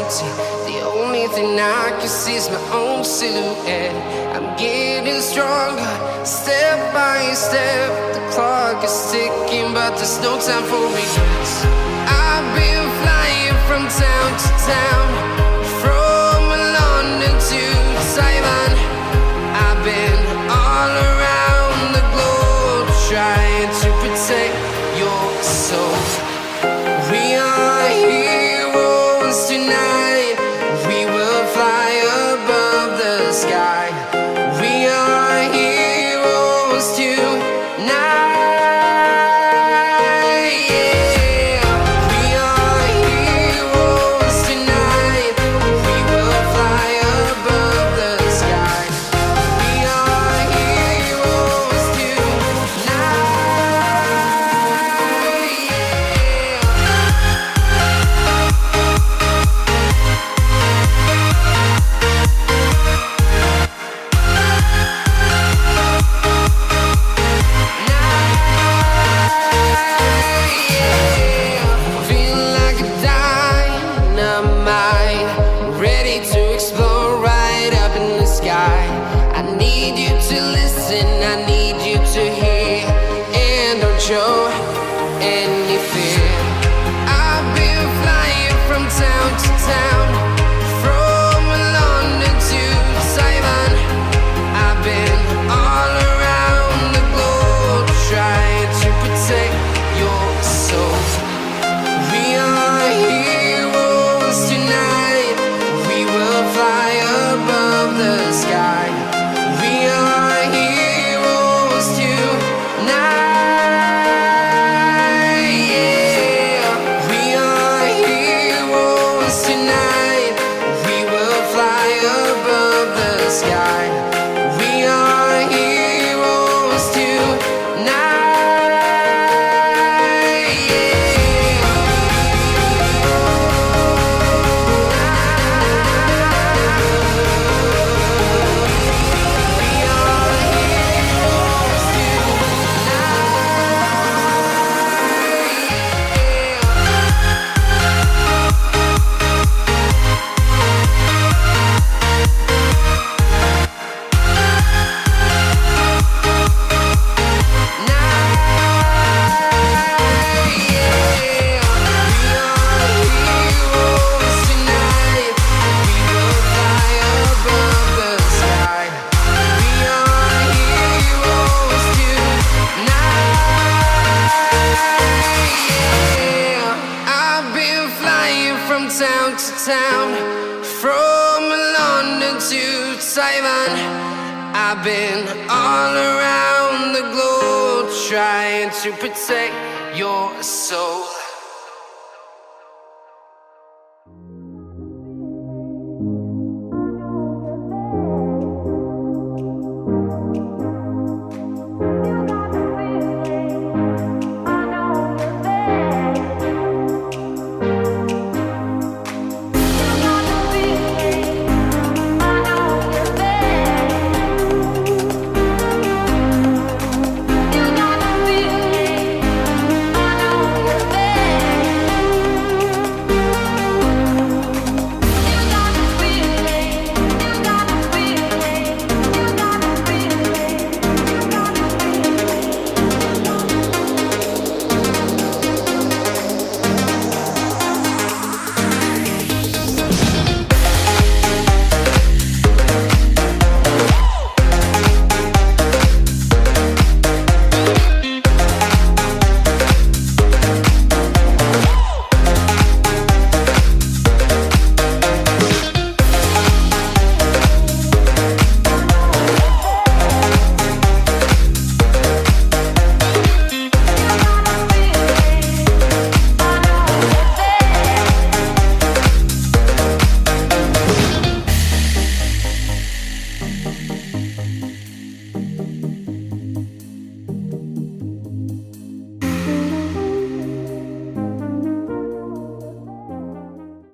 empty. The only thing I can see is my own silhouette. I'm getting stronger, step by step. The clock is ticking, but there's no time for regrets. I've been flying from town to town, from London to Taiwan. I've been all around the globe, trying to protect your soul. We are heroes tonight. We will fly above the sky. We are heroes tonight. Yeah. We are heroes tonight. We will fly above the sky. We are heroes tonight. Feeling like a dynamite, ready to explode right up in the sky. I need you to listen, I need you to hear, and don't show any fear. I've been flying from town to town, from London to Taiwan. I've been all around the globe, trying to protect your soul. We are heroes tonight. We will fly above the sky. We are heroes tonight. Yeah. We are heroes tonight. We will fly above the sky. We are heroes tonight. From town to town, from London to Taiwan. I've been all around the globe, trying to protect your soul.